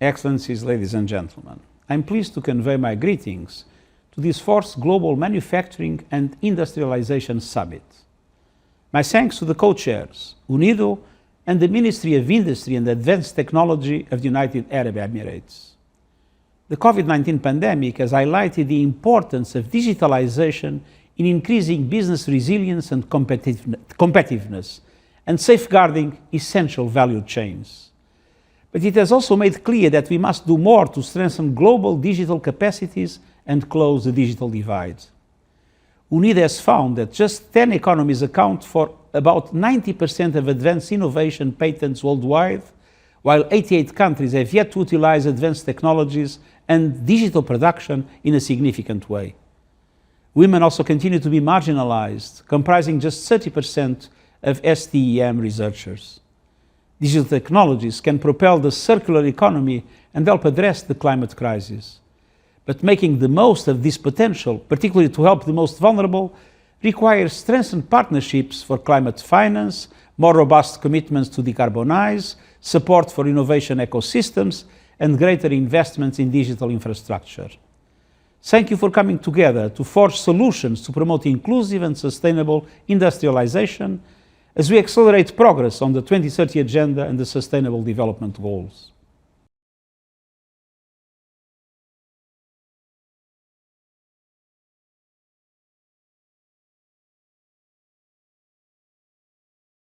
Excellencies, ladies and gentlemen, I'm pleased to convey my greetings to this fourth Global Manufacturing and Industrialization Summit. My thanks to the co-chairs, UNIDO and the Ministry of Industry and Advanced Technology of the United Arab Emirates. The COVID-19 pandemic has highlighted the importance of digitalization in increasing business resilience and competitiveness and safeguarding essential value chains. But it has also made clear that we must do more to strengthen global digital capacities and close the digital divide. UNIDO has found that just 10 economies account for about 90% of advanced innovation patents worldwide, while 88 countries have yet to utilize advanced technologies and digital production in a significant way. Women also continue to be marginalized, comprising just 30% of STEM researchers. Digital technologies can propel the circular economy and help address the climate crisis. But making the most of this potential, particularly to help the most vulnerable, requires strengthened partnerships for climate finance, more robust commitments to decarbonize, support for innovation ecosystems, and greater investments in digital infrastructure. Thank you for coming together to forge solutions to promote inclusive and sustainable industrialization as we accelerate progress on the 2030 Agenda and the Sustainable Development Goals.